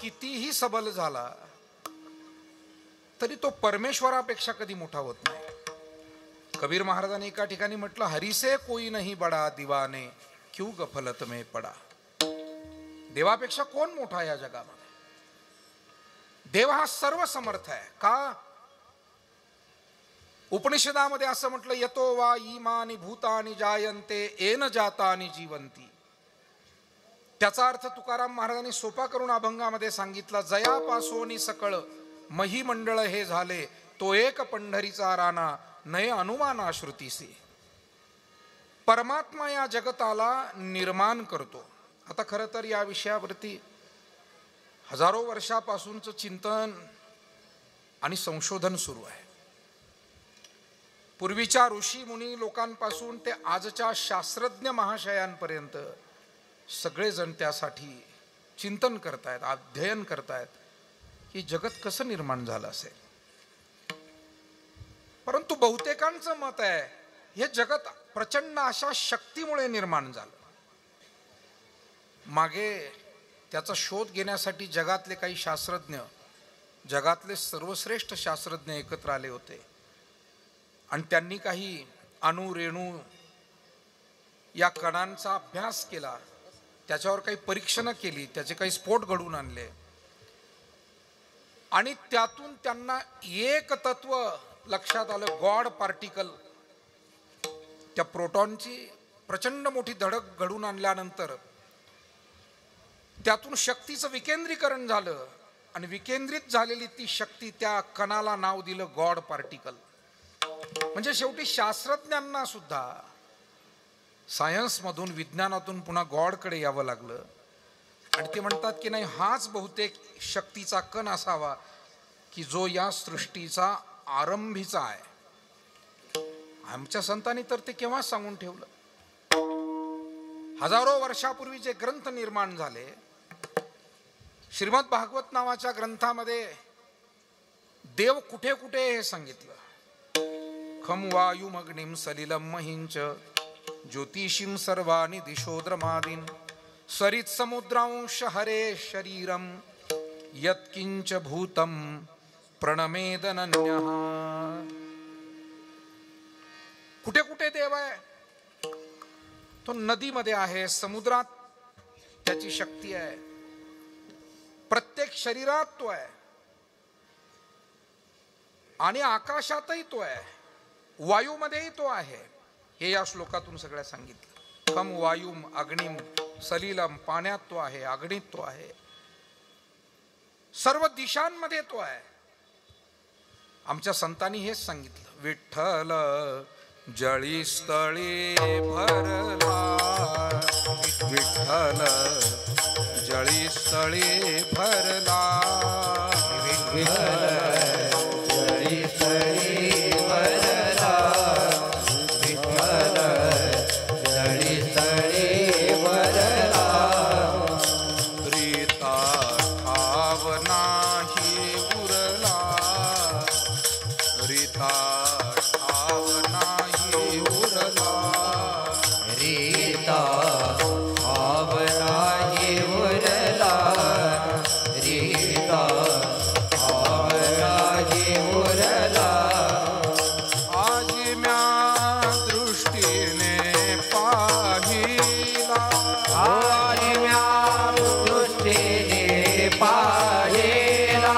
कितीही सबल झाला तरी तो परमेश्वरापेक्षा कधी मोठा होत नाही. कबीर महाराजांनी एका ठिकाणी म्हटलं, हरीसे कोई नाही बडा दिवाने क्यों गफलत में पडा. देवापेक्षा कोण मोठा या जगामध्ये? देव हा सर्व समर्थ आहे. का? उपनिषदामध्ये असं म्हटलं, यतो वा इमानी भूतानी जायन्ते येन जातानी जीवंती. त्याचा अर्थ तुकाराम महाराजांनी सोपा करून अभंगामध्ये सांगितला, जयापासोनी सकळ मही मंडळ हे झाले, तो एक पंढरीचा राणा नय अनुमाना श्रुतीसी. परमात्मा या जगताला निर्माण करतो. आता खरं तर या विषयावरती हजारो वर्षापासूनचं चिंतन आणि संशोधन सुरू आहे. पूर्वीच्या ऋषी मुनी लोकांपासून ते आजच्या शास्त्रज्ञ महाशयांपर्यंत सगळेजण त्यासाठी चिंतन करतायत, अध्ययन करतायत की जगत कसं निर्माण झालं असेल. परंतु बहुतेकांचं मत आहे हे जगत प्रचंड अशा शक्तीमुळे निर्माण झालं. मागे त्याचा शोध घेण्यासाठी जगातले काही शास्त्रज्ञ, जगातले सर्वश्रेष्ठ शास्त्रज्ञ एकत्र आले होते आणि त्यांनी काही अणु रेणू या कणांचा अभ्यास केला, त्याच्यावर काही परीक्षणं केली, त्याचे काही स्फोट घडवून आणले आणि त्यातून त्यांना एक तत्व लक्षात आलं, गॉड पार्टिकल. त्या प्रोटॉनची प्रचंड मोठी धडक घडवून आणल्यानंतर त्यातून शक्तीचं विकेंद्रीकरण झालं आणि विकेंद्रित झालेली ती शक्ती, त्या कणाला नाव दिलं गॉड पार्टिकल. म्हणजे शेवटी शास्त्रज्ञांना सुद्धा सायन्समधून, विज्ञानातून पुन्हा गॉडकडे यावं लागलं आणि ते म्हणतात की नाही, हाच बहुतेक शक्तीचा कण असावा की जो या सृष्टीचा आरंभीचा आहे. आमच्या संतांनी तर ते केव्हा सांगून ठेवलं. हजारो वर्षापूर्वी जे ग्रंथ निर्माण झाले, श्रीमद भागवत नावाच्या ग्रंथामध्ये देव कुठे कुठे हे सांगितलं. खम वायुम अग्निम सलिलम महिंच ज्योतिषीम सर्वानि दिशोद्रमादीन सरित समुद्रांश हरे शरीरम यत्किंच भूतम प्रणमेदनन्यः. कुठे कुठे देव आहे? तो नदीमध्ये आहे, समुद्रात त्याची शक्ती आहे, प्रत्येक शरीरात तो आहे आणि आकाशातही तो आहे, वायूमध्येही तो आहे. हे या श्लोकातून सगळ्या सांगितलं. खम वायुम अग्निम सलिलम, पाण्यात तो आहे, अग्नीत तो आहे, सर्व दिशांमध्ये तो आहे. आमच्या संतांनी हेच सांगितलं, विठ्ठल जळी स्थळी भरला, विठ्ठल जळी स्थळी भरला, विठ्ठल जळी स्थळी भरला, विठ्ठल जळी स्थळी भरला. रीता ठाव नाही उरला, रीता ठाव नाही उरला, रीता ठाव नाही उरला, रीता ठाव नाही उरला. आज म्या दृष्टीने पाहिला, आज म्या दृष्टीने पाहिला,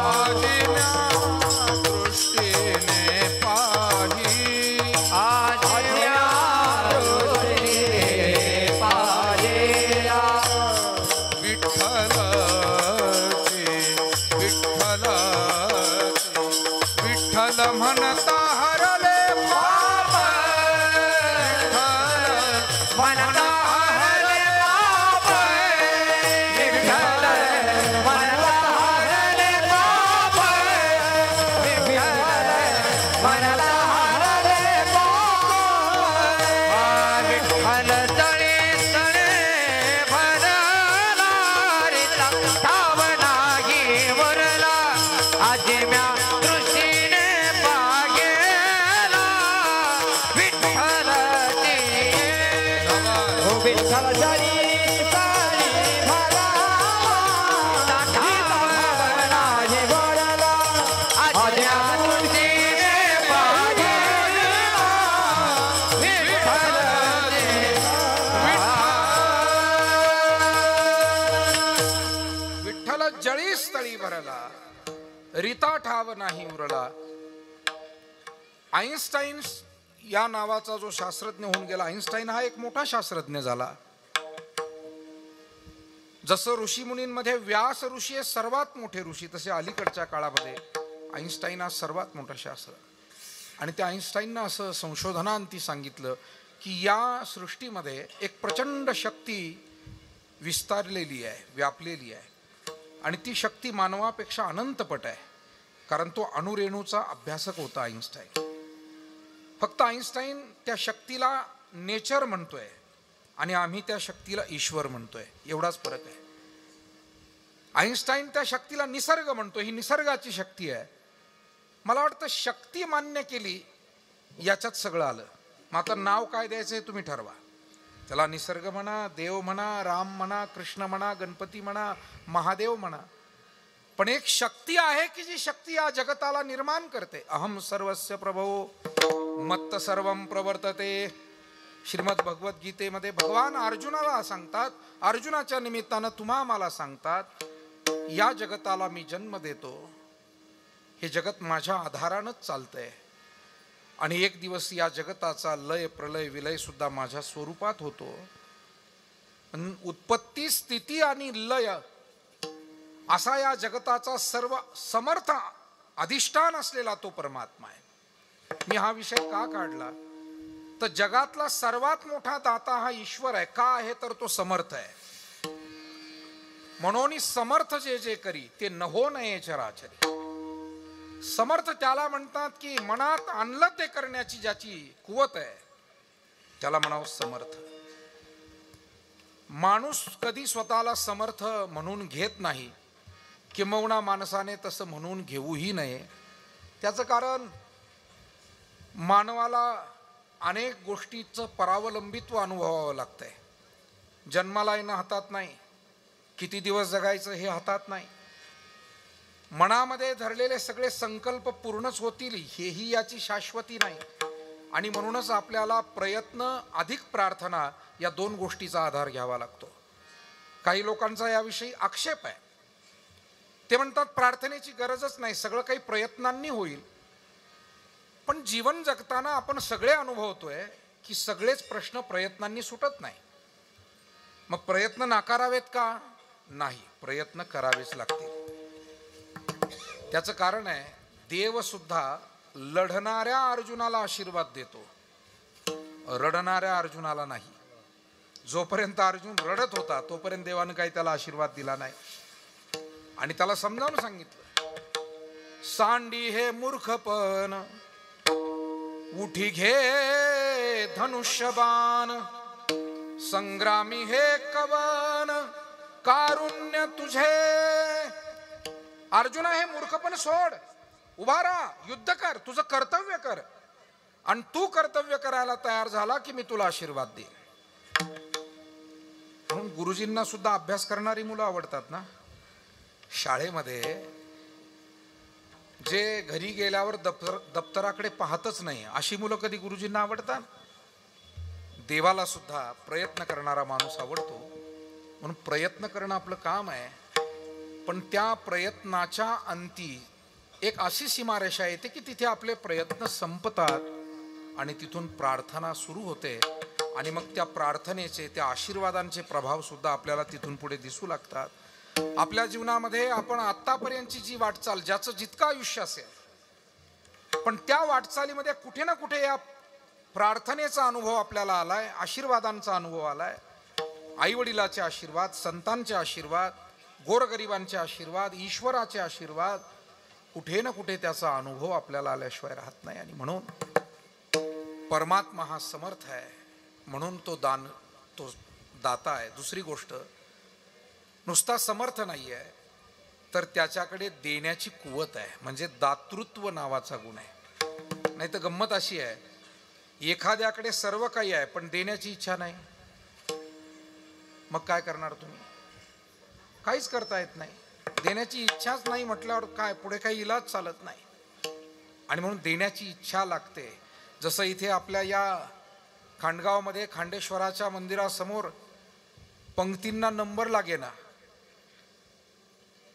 आज म्या दृष्टीने पाहिला, आज म्या दृष्टीने पाहिला. विठ्ठल म्हणता हरले पाप, विठ्ठल म्हणता हरले पाप, विठ्ठल म्हणता हरले पाप, विठ्ठल म्हणता हरले पाप. विठ्ठल तळे तळे भरला, रीता ठाव नाही उरला, आज म्या दृष्टीने पाहिला. विठ्ठल विठ्ठल जळी स्थळी भरला, रीता ठाव नाही उरला. आईन्स्टाईन या नावाचा जो शास्त्रज्ञ होऊन गेला, आईन्स्टाईन हा एक मोठा शास्त्रज्ञ झाला. जसं ऋषीमुनींमध्ये व्यास ऋषी हे सर्वात मोठे ऋषी, तसे अलीकडच्या काळामध्ये आईन्स्टाईन हा सर्वात मोठा शास्त्र. आणि त्या आईन्स्टाईननं असं संशोधनांती सांगितलं की या सृष्टीमध्ये एक प्रचंड शक्ती विस्तारलेली आहे, व्यापलेली आहे. आणि ती शक्ती मानवापेक्षा अनंतपट आहे, कारण तो अणुरेणूचा अभ्यासक होता आईन्स्टाईन. फक्त आईन्स्टाईन त्या शक्तीला नेचर म्हणतोय आणि आम्ही त्या शक्तीला ईश्वर म्हणतोय, एवढाच फरक आहे. आईन्स्टाईन त्या शक्तीला निसर्ग म्हणतोय, ही निसर्गाची शक्ती आहे. मला वाटतं शक्ती मान्य केली याच्यात सगळं आलं. मग आता नाव काय द्यायचं हे तुम्ही ठरवा. त्याला निसर्ग म्हणा, देव म्हणा, राम म्हणा, कृष्ण म्हणा, गणपती म्हणा, महादेव म्हणा. पण एक शक्ती आहे की जी शक्ती या जगताला निर्माण करते. अहम सर्वस्य प्रभो मत्त सर्वम प्रवर्तते. श्रीमद भगवद्गीतेमध्ये भगवान अर्जुनाला सांगतात, अर्जुनाच्या निमित्तानं तुम्हा मला सांगतात, या जगताला मी जन्म देतो, हे जगत माझ्या आधारानंच चालतंय आणि एक दिवस या जगताचा लय प्रलय विलय सुद्धा माझ्या स्वरूपात होतो. उत्पत्ती स्थिती आणि लय असा या जगताचा सर्व समर्थ अधिष्ठान असलेला तो परमात्मा आहे. मी हा विषय का काढला तर जगातला सर्वात मोठा दाता हा ईश्वर आहे. का आहे तर तो समर्थ आहे. म्हणून समर्थ जे जे करी ते नहो नये चराचरी. समर्थ त्याला म्हणतात की मनात आणलं ते करण्याची ज्याची कुवत आहे त्याला म्हणावं समर्थ. माणूस कधी स्वतःला समर्थ म्हणून घेत नाही, किंबहुना माणसाने तसं म्हणून घेऊही नये. त्याचं कारण मानवाला अनेक गोष्टीचं परावलंबित्व अनुभवावं लागतंय. जन्माला येणं हातात नाही, किती दिवस जगायचं हे हातात नाही, मनामध्ये धरलेले सगळे संकल्प पूर्णच होतील हेही याची शाश्वती नाही. आणि म्हणूनच आपल्याला प्रयत्न अधिक प्रार्थना या दोन गोष्टीचा आधार घ्यावा लागतो. काही लोकांचा याविषयी आक्षेप आहे. ते म्हणतात प्रार्थनेची गरजच नाही, सगळं काही प्रयत्नांनी होईल. पण जीवन जगताना आपण सगळे अनुभवतोय की सगळेच प्रश्न प्रयत्नांनी सुटत नाही. मग प्रयत्न नाकारावेत का? नाही, प्रयत्न करावेच लागतील. त्याचं कारण आहे, देव सुद्धा लढणाऱ्या अर्जुनाला आशीर्वाद देतो, रडणाऱ्या अर्जुनाला नाही. जोपर्यंत अर्जुन रडत होता तोपर्यंत देवानं काही त्याला आशीर्वाद दिला नाही. आणि त्याला समजावून सांगितलं, सांडी हे मूर्खपण उठी घे धनुष्यबाण, संग्रामी हे कवन कारुण्य तुझे. अर्जुना हे मूर्खपण सोड, उभा राहा, युद्ध कर, तुझं कर्तव्य कर. आणि तू कर्तव्य करायला तयार झाला की मी तुला आशीर्वाद देईन. म्हणून गुरुजींना सुद्धा अभ्यास करणारी मुलं आवडतात ना. शाळेमध्ये जे घरी गेल्यावर दप्तराकडे पाहतच नाही अशी मुलं कधी गुरुजींना आवडतात. देवाला सुद्धा प्रयत्न करणारा माणूस आवडतो. म्हणून प्रयत्न करणं आपलं काम आहे. पण त्या प्रयत्नाच्या अंती एक अशी सीमारेषा येते की तिथे आपले प्रयत्न संपतात आणि तिथून प्रार्थना सुरू होते. आणि मग त्या प्रार्थनेचे, त्या आशीर्वादांचे प्रभाव सुद्धा आपल्याला तिथून पुढे दिसू लागतात. आपल्या जीवनामध्ये आपण आतापर्यंतची जी वाटचाल, ज्याचं जितकं आयुष्य असेल, पण त्या वाटचालीमध्ये कुठे ना कुठे या प्रार्थनेचा अनुभव आपल्याला आलाय, आशीर्वादांचा अनुभव आलाय. आई वडिलाचे आशीर्वाद, संतांचे आशीर्वाद, गोरगरिबांचे आशीर्वाद, ईश्वराचे आशीर्वाद, कुठे ना कुठे त्याचा अनुभव आपल्याला आल्याशिवाय राहत नाही. आणि म्हणून परमात्मा हा समर्थ आहे, म्हणून तो दाता आहे. दुसरी गोष्ट, नुसता समर्थ नाही आहे तर त्याच्याकडे देण्याची कुवत आहे, म्हणजे दातृत्व नावाचा गुण आहे. नाही तर गंमत अशी आहे, एखाद्याकडे सर्व काही आहे पण देण्याची इच्छा नाही. मग काय करणार तुम्ही? काहीच करता येत नाही. देण्याची इच्छाच नाही म्हटल्यावर काय पुढे काही इलाज चालत नाही. आणि म्हणून देण्याची इच्छा लागते. जसं इथे आपल्या या खांडगावमध्ये खांडेश्वराच्या मंदिरासमोर पंक्तींना नंबर लागेना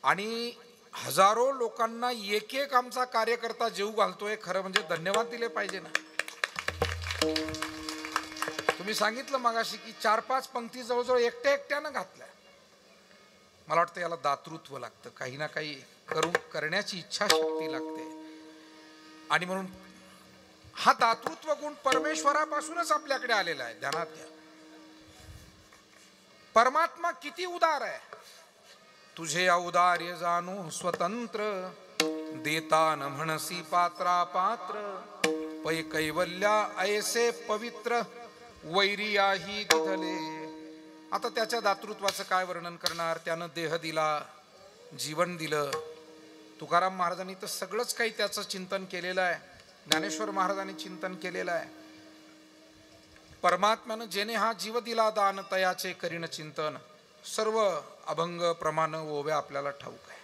आणि हजारो लोकांना एक एक आमचा कार्यकर्ता जीव घालतोय, खरं म्हणजे धन्यवाद दिले पाहिजे ना. तुम्ही सांगितलं मगाशी की 4-5 पंक्ती जवळजवळ एकट्यानं घातल्या. मला वाटतं याला दातृत्व लागतं, काही ना काही करण्याची इच्छाशक्ती लागते. आणि म्हणून हा दातृत्व गुण परमेश्वरापासूनच आपल्याकडे आलेला आहे. ध्यानात घ्या, परमात्मा किती उदार आहे. तुझे औदार्य जाणू स्वतंत्र, देता न म्हणसी पात्रा पात्र, पै कैवल्या ऐसे पवित्र, वैरी आही दिधले. आता त्याच्या दातृत्वाचं काय वर्णन करणार. त्यानं देह दिला, जीवन दिलं. तुकाराम महाराजांनी तर सगळंच काही त्याचं चिंतन केलेलं आहे. ज्ञानेश्वर महाराजांनी चिंतन केलेलं आहे. परमात्म्यानं जेने हा जीव दिला दान, तयाचे करीन चिंतन, सर्व अभंग प्रमाण ओव्या आपल्याला ठाऊक आहे.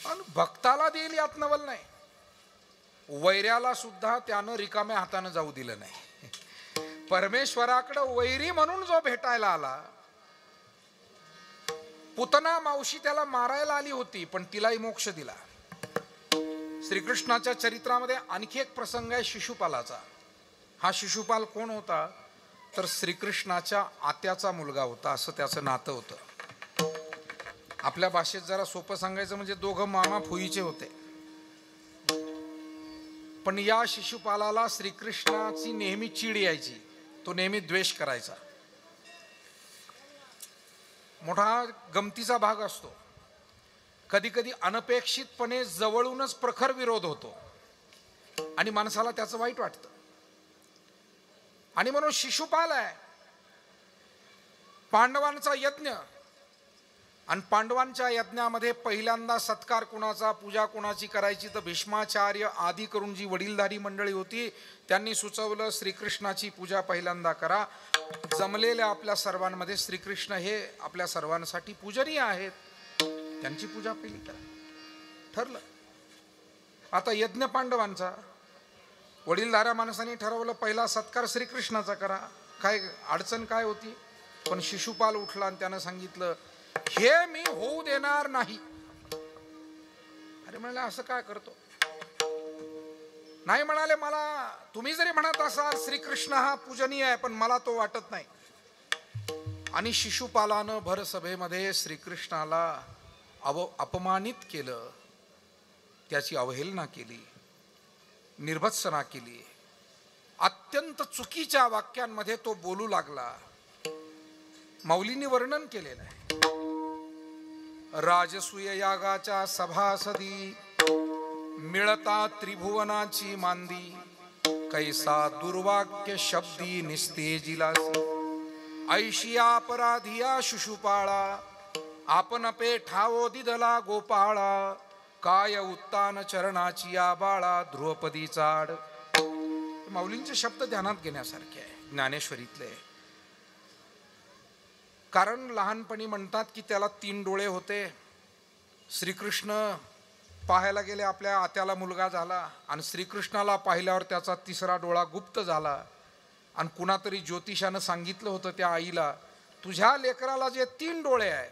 आणि भक्ताला देईल यात नवल नाही. वैऱ्याला सुद्धा त्यानं रिकाम्या हातानं जाऊ दिलं नाही. परमेश्वराकडे वैरी म्हणून जो भेटायला आला, पुतना मावशी त्याला मारायला आली होती, पण तिलाही मोक्ष दिला. श्रीकृष्णाच्या चरित्रामध्ये आणखी एक प्रसंग आहे शिशुपालाचा. हा शिशुपाल कोण होता तर श्रीकृष्णाच्या आत्याचा मुलगा होता, असं त्याचं नातं होतं. आपल्या भाषेत जरा सोपं सांगायचं म्हणजे दोघं मामा फुईचे होते. पण या शिशुपालाला श्रीकृष्णाची नेहमी चीड यायची, तो नेहमी द्वेष करायचा. मोठा गमतीचा भाग असतो. कधी कधी अनपेक्षितपणे जवळूनच प्रखर विरोध होतो आणि माणसाला त्याचं वाईट वाटतं. आणि म्हणून शिशुपाल आहे, पांडवांचा यज्ञ, आणि पांडवांच्या यज्ञामध्ये पहिल्यांदा सत्कार कुणाचा, पूजा कुणाची करायची तर भीष्माचार्य आदी करून जी वडीलधारी मंडळी होती त्यांनी सुचवलं श्रीकृष्णाची पूजा पहिल्यांदा करा. जमलेल्या आपल्या सर्वांमध्ये श्रीकृष्ण हे आपल्या सर्वांसाठी पूजनीय आहेत, त्यांची पूजा पहिली करा. ठरलं. आता यज्ञ पांडवांचा, वडीलधाऱ्या माणसांनी ठरवलं पहिला सत्कार श्रीकृष्णाचा करा. काय अडचण काय होती. पण शिशुपाल उठला आणि त्यानं सांगितलं हे मी होऊ देणार नाही. अरे म्हणाले असं काय करतो. नाही म्हणाले, मला तुम्ही जरी म्हणत असाल श्रीकृष्ण हा पूजनीय आहे, पण मला तो वाटत नाही. आणि शिशुपालानं भर सभेमध्ये श्रीकृष्णाला अपमानित केलं, त्याची अवहेलना केली, निर्भत्सना केली. अत्यंत चुकीच्या वाक्यांमध्ये तो बोलू लागला. माऊलींनी वर्णन केलेलं आहे. राजसूय यागाच्या सभासदी, मिळता त्रिभुवनाची मांदी, कैसा दुर्वाक्य शब्दी निस्तेजिलासी, ऐशिया अपराधिया शिशुपाळा, आपण पेठावो दिदला गोपाळा, काय उत्तान चरणाची या बाळा ध्रुवपदी चाड. माऊलींचे शब्द ध्यानात घेण्यासारखे आहे, ज्ञानेश्वरीतले. कारण लहानपणी म्हणतात की त्याला 3 डोळे होते. श्रीकृष्ण पाहायला गेले, आपल्या आत्याला मुलगा झाला, आणि श्रीकृष्णाला पाहिल्यावर त्याचा 3रा डोळा गुप्त झाला. आणि कुणातरी ज्योतिषानं सांगितलं होतं त्या आईला, तुझ्या लेकराला जे 3 डोळे आहे,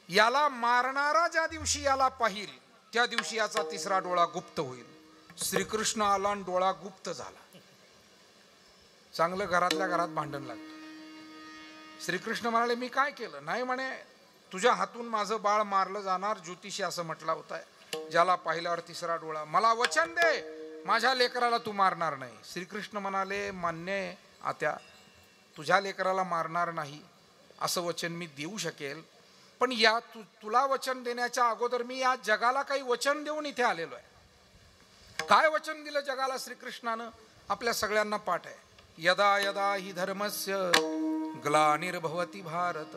याला मारणारा ज्या दिवशी याला पाहिल त्या दिवशी याचा 3रा डोळा गुप्त होईल. श्रीकृष्ण आला आणि डोळा गुप्त झाला. चांगलं घरातल्या घरात भांडण लागलं. श्रीकृष्ण म्हणाले मी काय केलं. नाही म्हणे, तुझ्या हातून माझं बाळ मारलं जाणार, ज्योतिषी असं म्हटला होता, ज्याला पाहिल्यावर 3रा डोळा. मला वचन दे माझ्या लेकराला तू मारणार नाही. श्रीकृष्ण म्हणाले मान्य आत्या, तुझ्या लेकराला मारणार नाही असं वचन मी देऊ शकेल, पण या तुला वचन देण्याच्या अगोदर मी या जगाला काही वचन देऊन इथे आलेलो आहे. काय वचन दिलं जगाला श्रीकृष्णानं, आपल्या सगळ्यांना पाठ आहे. यदा यदा हि धर्मस्य ग्लानिर्भवति भारत,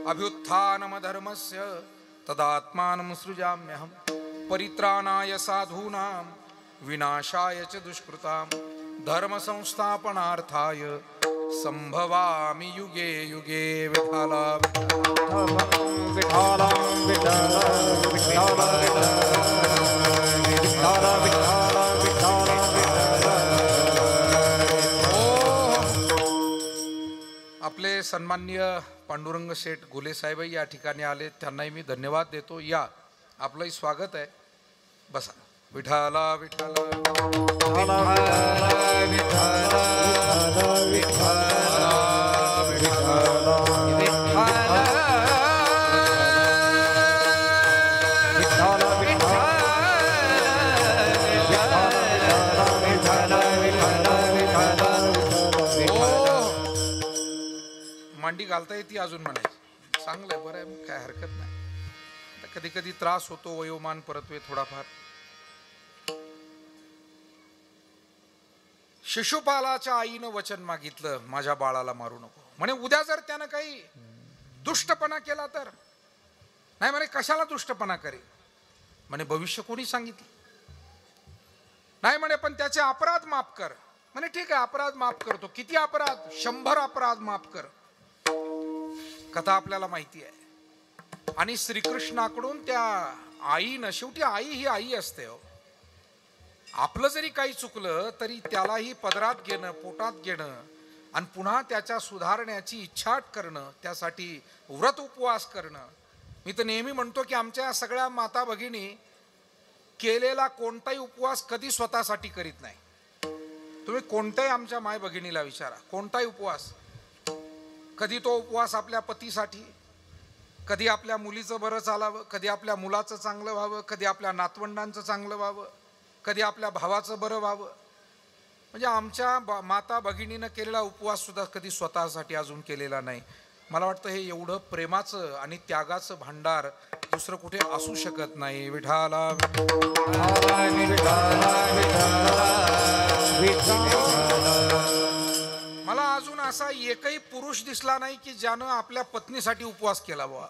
अभ्युत्थानम धर्मस्य तदात्मानं सृजाम्यहम्, परित्राणाय साधूनां विनाशाय च दुष्कृतां, धर्म संस्थापनार्थाय संभवामि युगे युगे. विठाला विठाला विठाला विठाला विठाला विठाला विठाला. आपले सर्व सन्माननीय पांडुरंग शेठ घुले साहेब या ठिकाणी आले, त्यांनाही मी धन्यवाद देतो. या, आपलंही स्वागत आहे, बसा. विठाला विठाला मांडी घालता येते अजून म्हणायची. चांगलं आहे, बरं आहे, मग काय हरकत नाही. कधी कधी त्रास होतो, वयोमान परतवे थोडाफार. शिशुपालाच्या आईनं वचन मागितलं, माझ्या बाळाला मारू नको म्हणे. उद्या जर त्यानं काही दुष्टपणा केला तर. नाही म्हणे, कशाला दुष्टपणा करेल म्हणे, भविष्य कोणी सांगितलं. नाही म्हणे, पण त्याचे अपराध माफ कर म्हणे. ठीक आहे, अपराध माफ करतो. किती अपराध? 100 अपराध माफ कर. कथा आपल्याला माहिती आहे. आणि श्रीकृष्णाकडून त्या आईनं, शेवटी आई ही आई असते हो, आपलं जरी काही चुकलं तरी त्यालाही पदरात घेणं, पोटात घेणं आणि पुन्हा त्याच्या सुधारण्याची इच्छा करणं, त्यासाठी व्रत उपवास करणं. मी तर नेहमी म्हणतो की आमच्या सगळ्या माता भगिनी केलेला कोणताही उपवास कधी स्वतःसाठी करीत नाही. तुम्ही कोणत्याही आमच्या माय भगिनीला विचारा, कोणताही उपवास, कधी तो उपवास आपल्या पतीसाठी, कधी आपल्या मुलीचं बरं चालावं, कधी आपल्या मुलाचं चांगलं व्हावं, कधी आपल्या नातवंडांचं चांगलं व्हावं, कधी आपल्या भावाचं बरं व्हावं. म्हणजे आमच्या माता भगिनीनं केलेला उपवास सुद्धा कधी स्वतःसाठी अजून केलेला नाही. मला वाटतं हे एवढं प्रेमाचं आणि त्यागाचं भांडार दुसरं कुठे असू शकत नाही. विठाला मला अजून असा एकही पुरुष दिसला नाही की ज्यानं आपल्या पत्नीसाठी उपवास केला बुवा.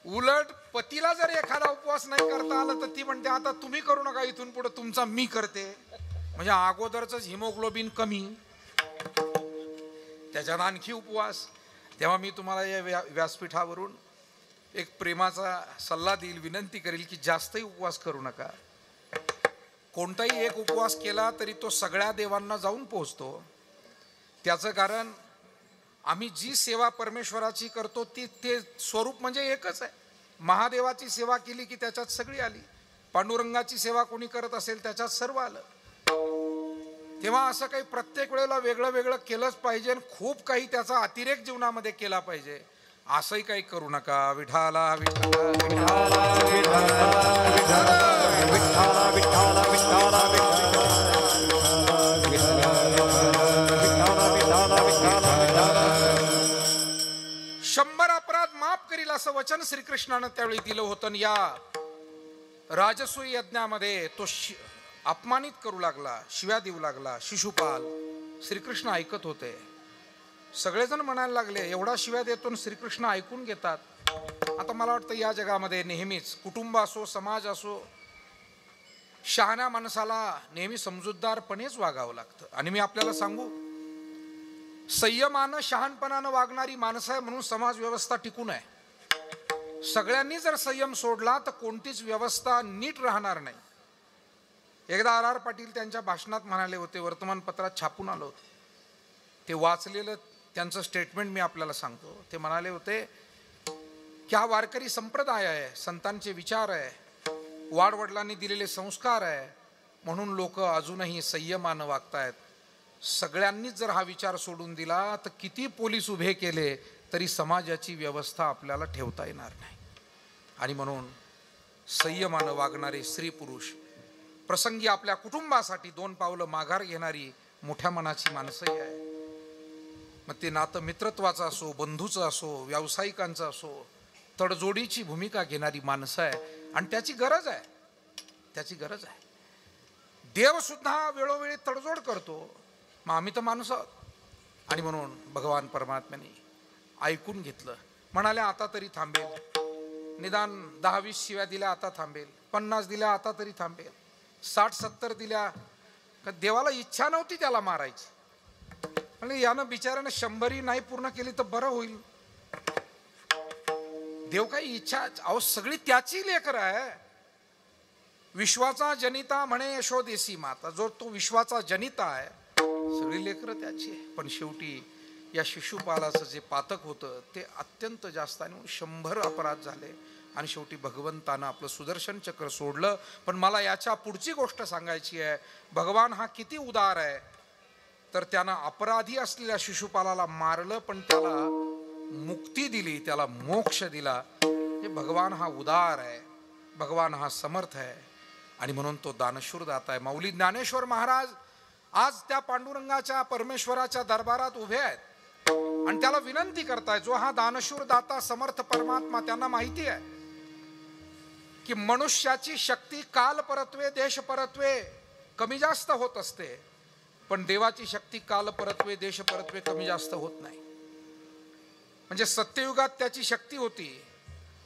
उलट पतीला जर एखादा उपवास नाही करता आला तर ती म्हणते, आता तुम्ही करू नका, इथून पुढे तुमचा मी करते. म्हणजे अगोदरच हिमोग्लोबिन कमी, त्याच्यात आणखी उपवास. तेव्हा मी तुम्हाला या व्यासपीठावरून एक प्रेमाचा सल्ला देईल, विनंती करेल की जास्तही उपवास करू नका. कोणताही एक उपवास केला तरी तो सगळ्या देवांना जाऊन पोहोचतो. त्याचं कारण आम्ही जी सेवा परमेश्वराची करतो ते स्वरूप म्हणजे एकच आहे. महादेवाची सेवा केली की त्याच्यात सगळी आली. पांडुरंगाची सेवा कोणी करत असेल त्याच्यात सर्व आलं. तेव्हा असं काही प्रत्येक वेळेला वेगळं वेगळं केलंच पाहिजे आणि खूप काही त्याचा अतिरेक जीवनामध्ये केला पाहिजे असंही काही करू नका. विठाला विठाला विठाला विठाला विठाला शंभर अपराध माफ करील असं वचन श्रीकृष्णानं त्यावेळी दिलं होतं. या राजसूय यज्ञामध्ये तो अपमानित करू लागला, शिव्या देऊ लागला शिशुपाल. श्रीकृष्ण ऐकत होते. सगळेजण म्हणायला लागले, एवढा शिव्या देतो श्रीकृष्ण ऐकून घेतात. आता मला वाटतं या जगामध्ये नेहमीच कुटुंब असो, समाज असो, शहाण्या माणसाला नेहमी समजूतदारपणेच वागावं लागतं. आणि मी आपल्याला सांगू, संयमानं शहाणपणानं वागणारी माणसं आहे म्हणून समाज व्यवस्था टिकून आहे. सगळ्यांनी जर संयम सोडला तर कोणतीच व्यवस्था नीट राहणार नाही. एकदा R.R. पाटील त्यांच्या भाषणात म्हणाले होते, वर्तमानपत्रात छापून आलं होतं, ते वाचलेलं त्यांचं स्टेटमेंट मी आपल्याला सांगतो. ते म्हणाले होते की हा वारकरी संप्रदाय आहे, संतांचे विचार आहे, वाडवडिलांनी दिलेले संस्कार आहे, म्हणून लोक अजूनही संयमानं वागतायत. सगळ्यांनीच जर हा विचार सोडून दिला तर किती पोलीस उभे केले तरी समाजाची व्यवस्था आपल्याला ठेवता येणार नाही. आणि म्हणून संयमानं वागणारे स्त्री पुरुष, प्रसंगी आपल्या कुटुंबासाठी 2 पावलं माघार घेणारी मोठ्या मनाची माणसंही आहे. मग ते नातं मित्रत्वाचं असो, बंधूचं असो, व्यावसायिकांचं असो, तडजोडीची भूमिका घेणारी माणसं आहे. आणि त्याची गरज आहे, त्याची गरज आहे. देव सुद्धा वेळोवेळी तडजोड करतो, मग आम्ही तर माणूस आहोत. आणि म्हणून भगवान परमात्म्याने ऐकून घेतलं. म्हणाले आता तरी थांबेल, निदान 10-20 शिव्या दिल्या आता थांबेल, 50 दिल्या आता तरी थांबेल, 60-70 दिल्या. देवाला इच्छा नव्हती त्याला मारायची. म्हणजे यानं बिचारानं 100 नाही पूर्ण केली तर बरं होईल. देव काही इच्छा, अहो सगळी त्याची लेकरं आहे. विश्वाचा जनिता म्हणे यशोदेसी माता. जो तो विश्वाचा जनिता आहे सगळी लेकरं त्याची आहे. पण शेवटी या शिशुपालाचं जे पातक होतं ते अत्यंत जास्त आणि 100 अपराध झाले आणि शेवटी भगवंतानं आपलं सुदर्शन चक्र सोडलं. पण मला याच्या पुढची गोष्ट सांगायची आहे. भगवान हा किती उदार आहे, तर त्यानं अपराधी असलेल्या शिशुपालाला मारलं पण त्याला मुक्ती दिली, त्याला मोक्ष दिला. हे भगवान हा उदार आहे, भगवान हा समर्थ आहे आणि म्हणून तो दानशूर दाता आहे. माऊली ज्ञानेश्वर महाराज आज त्या पांडुरंगाच्या परमेश्वराच्या दरबारात उभे आहेत आणि त्याला विनंती करताय. जो हा दानशूर दाता समर्थ परमात्मा, त्यांना माहिती आहे की मनुष्याची शक्ती काल परत्वे देश परत्वे कमी जास्त होत असते, पण देवाची शक्ती काल परत्वे देश परत्वे कमी जास्त होत नाही. म्हणजे सत्ययुगात त्याची शक्ती होती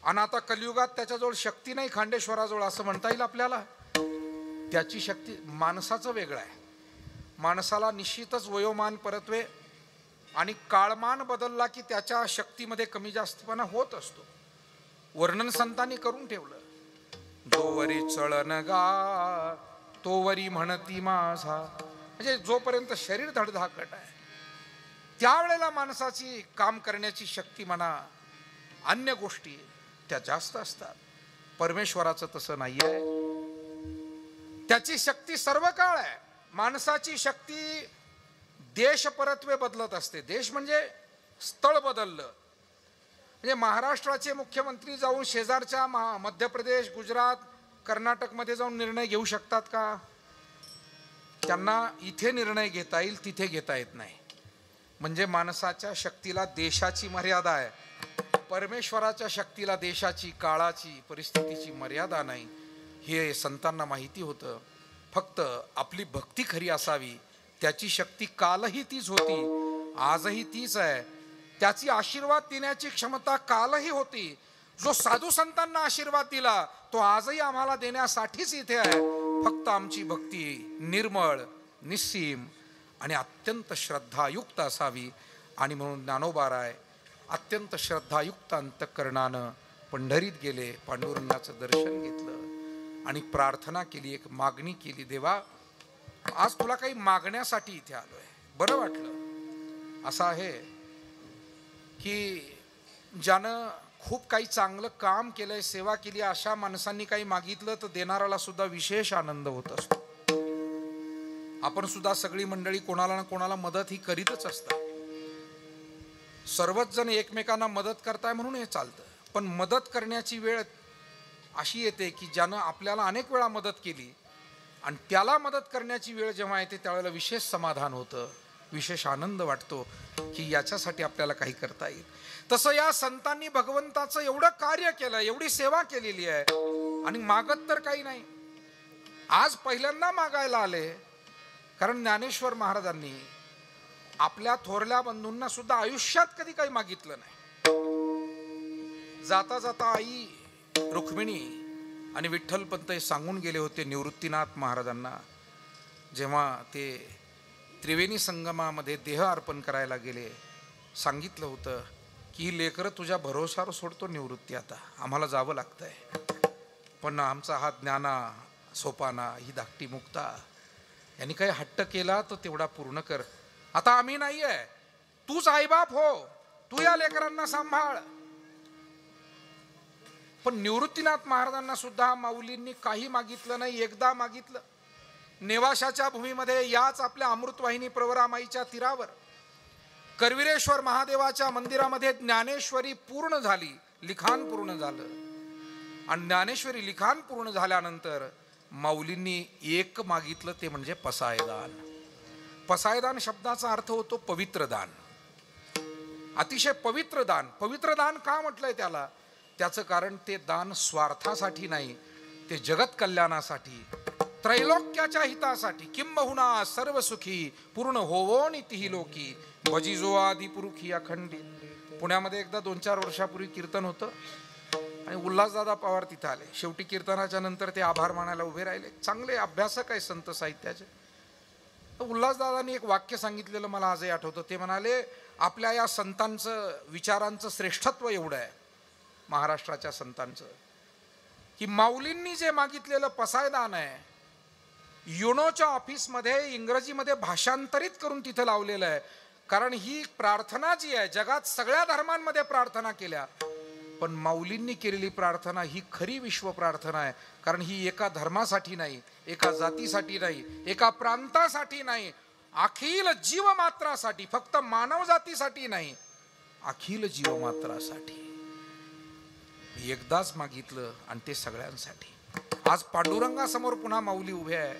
आणि आता कलियुगात त्याच्याजवळ शक्ती नाही खांडेश्वराजवळ, असं म्हणता येईल आपल्याला. त्याची शक्ती माणसाचं वेगळं आहे. माणसाला निश्चितच वयोमान परत्वे आणि काळमान बदलला की त्याच्या शक्तीमध्ये कमी जास्तपणा होत असतो. वर्णन संतांनी करून ठेवलं. जोवरी चळन गा तोवरी म्हणती माझा, म्हणजे जोपर्यंत शरीर धडधाकट आहे त्यावेळेला माणसाची काम करण्याची शक्ती म्हणा, अन्य गोष्टी त्या जास्त असतात. परमेश्वराचं तसं नाही आहे. त्याची शक्ती सर्व काळ आहे. माणसाची शक्ती देश परत्वे बदलत असते. देश म्हणजे स्थळ बदललं म्हणजे महाराष्ट्राचे मुख्यमंत्री जाऊन शेजारच्या मध्य प्रदेश, गुजरात, कर्नाटकमध्ये जाऊन निर्णय घेऊ शकतात का? त्यांना इथे निर्णय घेता येईल, तिथे घेता येत नाही. म्हणजे माणसाच्या शक्तीला देशाची मर्यादा आहे, परमेश्वराच्या शक्तीला देशाची, काळाची, परिस्थितीची मर्यादा नाही. हे संतांना माहिती होतं. फक्त आपली भक्ती खरी असावी. त्याची शक्ती कालही तीच होती, आजही तीच आहे. त्याची आशीर्वाद देण्याची क्षमता कालही होती. जो साधू संतांना आशीर्वाद दिला तो आजही आम्हाला देण्यासाठीच इथे आहे. फक्त आमची भक्ती निर्मळ, निस्सीम आणि अत्यंत श्रद्धायुक्त असावी. आणि म्हणून ज्ञानोबाराय अत्यंत श्रद्धायुक्त अंतःकरणानं पंढरीत गेले, पांडुरंगाचं दर्शन घेतलं आणि प्रार्थना केली, एक मागणी केली. देवा, आज तुला काही मागण्यासाठी इथे आलोय. बरं वाटलं. असं आहे की ज्यानं खूप काही चांगलं काम केलंय, सेवा केली, अशा माणसांनी काही मागितलं तर देणाऱ्याला सुद्धा विशेष आनंद होत असतो. आपण सुद्धा सगळी मंडळी कोणाला ना कोणाला मदत ही करीतच असतात. सर्वच जण एकमेकांना मदत करताय म्हणून हे चालतं. पण मदत करण्याची वेळ अशी येते की ज्यानं आपल्याला अनेक वेळा मदत केली आणि त्याला मदत करण्याची वेळ जेव्हा येते त्यावेळेला विशेष समाधान होतं, विशेष आनंद वाटतो की याच्यासाठी आपल्याला काही करता येईल. तसं या संतांनी भगवंताचं एवढं कार्य केलं, एवढी सेवा केलेली आहे आणि मागत तर काही नाही. आज पहिल्यांदा मागायला आले, कारण ज्ञानेश्वर महाराजांनी आपल्या थोरल्या बंधूंना सुद्धा आयुष्यात कधी काही मागितलं नाही. जाता जाता आई रुक्मिणी आणि विठ्ठलपंत सांगून गेले होते निवृत्तीनाथ महाराजांना, जेव्हा ते त्रिवेणी संगमामध्ये देह अर्पण करायला गेले. सांगितलं होतं की ही लेकरं तुझ्या भरोशावर सोडतो निवृत्ती, आता आम्हाला जावं लागतंय. पण आमचा हा ज्ञाना, सोपाना, ही धाकटी मुक्ता यांनी काही हट्ट केला तर तेवढा पूर्ण कर. आता आम्ही नाही आहे, तूच आईबाप हो, तू या लेकरांना सांभाळ. पण निवृत्तीनाथ महाराजांना सुद्धा माऊलींनी काही मागितलं नाही. एकदा मागितलं, नेवाशाच्या भूमीमध्ये याच आपल्या अमृतवाहिनी प्रवरामाईच्या तीरावर करवीरेश्वर महादेवाच्या मंदिरामध्ये ज्ञानेश्वरी पूर्ण झाली, लिखाण पूर्ण झालं. आणि ज्ञानेश्वरी लिखाण पूर्ण झाल्यानंतर माऊलींनी एक मागितलं, ते म्हणजे पसायदान. पसायदान शब्दाचा अर्थ होतो पवित्र दान, अतिशय पवित्र दान. पवित्र दान का म्हटलंय त्याला? त्याचं कारण ते दान स्वार्थासाठी नाही, ते जगत कल्याणासाठी, त्रैलोक्याच्या हितासाठी. किंबहुना सर्व सुखी पूर्ण होवो नितीही लोकी भजिजो आदि पुरुखी अखंडित. पुण्यामध्ये एकदा 2-4 वर्षापूर्वी कीर्तन होतं आणि उल्हासदादा पवार तिथं आले. शेवटी कीर्तनाच्या नंतर ते आभार मानायला उभे राहिले. चांगले अभ्यासक आहे संत साहित्याचे. तर उल्हासदादांनी एक वाक्य सांगितलेलं मला आजही आठवतं. ते म्हणाले, आपल्या या संतांचं, विचारांचं श्रेष्ठत्व एवढं आहे महाराष्ट्राच्या संतांचं, की माऊलींनी जे मागितलेलं पसायदान आहे युनोच्या ऑफिसमध्ये इंग्रजीमध्ये भाषांतरित करून तिथं लावलेलं आहे. कारण ही प्रार्थना जी आहे, जगात सगळ्या धर्मांमध्ये प्रार्थना केल्या, पण माऊलींनी केलेली प्रार्थना ही खरी विश्व प्रार्थना आहे. कारण ही एका धर्मासाठी नाही, एका जातीसाठी नाही, एका प्रांतासाठी नाही, अखिल जीवमात्रासाठी, फक्त मानव जातीसाठी नाही, अखिल जीवमात्रासाठी. एकदाच मागितलं आणि ते सगळ्यांसाठी. आज पांडुरंगासमोर पुन्हा माऊली उभे आहे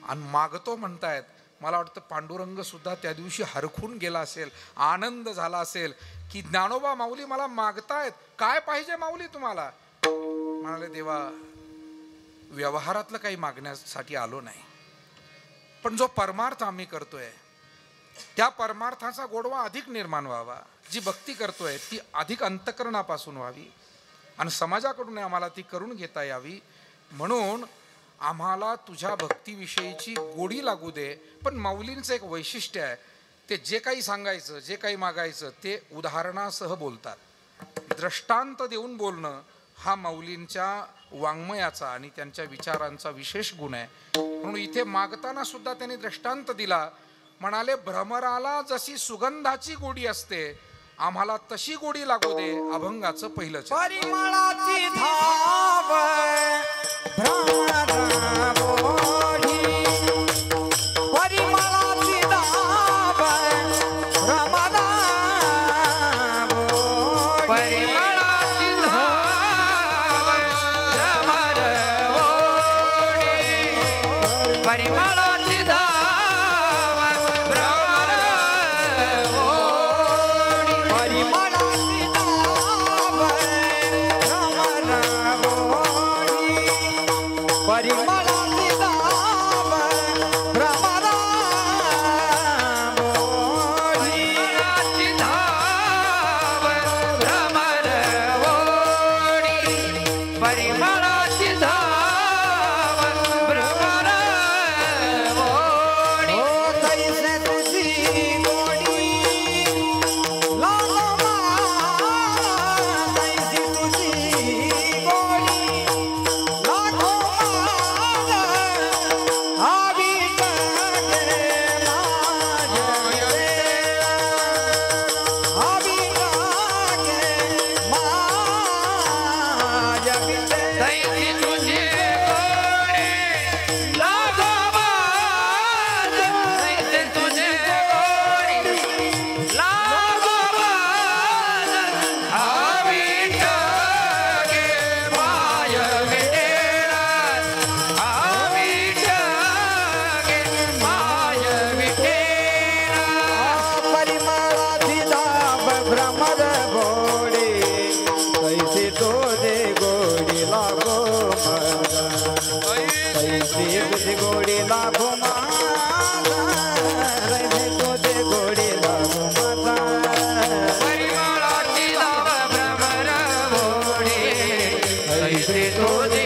आणि मागतो म्हणतायत. मला वाटतं पांडुरंग सुद्धा त्या दिवशी हरखून गेला असेल, आनंद झाला असेल की ज्ञानोबा माऊली मला मागतायत, काय पाहिजे माऊली तुम्हाला? म्हणाले, देवा व्यवहारातलं काही मागण्यासाठी आलो नाही, पण जो परमार्थ आम्ही करतोय त्या परमार्थाचा गोडवा अधिक निर्माण व्हावा. जी भक्ती करतोय ती अधिक अंतकरणापासून व्हावी आणि समाजाकडून आम्हाला ती करून घेता यावी. म्हणून आम्हाला तुझ्या भक्तीविषयीची गोडी लागू दे. पण माऊलींचं एक वैशिष्ट्य आहे, ते जे काही सांगायचं, जे काही मागायचं ते उदाहरणासह बोलतात. दृष्टांत देऊन बोलणं हा माऊलींच्या वाङ्मयाचा आणि त्यांच्या विचारांचा विशेष गुण आहे. म्हणून इथे मागताना सुद्धा त्यांनी दृष्टांत दिला. म्हणाले, भ्रमराला जशी सुगंधाची गोडी असते, आम्हाला तशी गोडी लागू दे अभंगाचं पहिलं चरण. परिमळाची धाव भ्रमरा बोली, परिमळाची धाव भ्रमरा बोली, परिमळाची धाव भ्रमर बोली, परिमळाची धाव भ्रमर बोली, परिमळाची धाव भ्रमर बोली, परिमळाची धाव भ्रमर बोली, परिमळाची धाव भ्रमर बोली, परिमळाची धाव भ्रमर बोली. ओ कैसे तुझी गोडी लागो मा, कैसी तुझी गोडी लागो मा, आवी टाके माझ्या रे, आवी टाके माझ्या विटे, कैसी तुझी गोडी लागो माझ्या, कैसी तुझी गोडी लागो माझ्या, आवी टाके माझ्या विटेला, आवी टाके माझ्या विटेला. परिमळाची धाव भ्रमर बोली, कैसी तुझी गोडी लागो माझा, कैसी तुझी गोडी लागो माझा, कैसी तुझी गोडी लागो माझा. परिमळाची धाव भ्रमर बोली, कैसी तुझी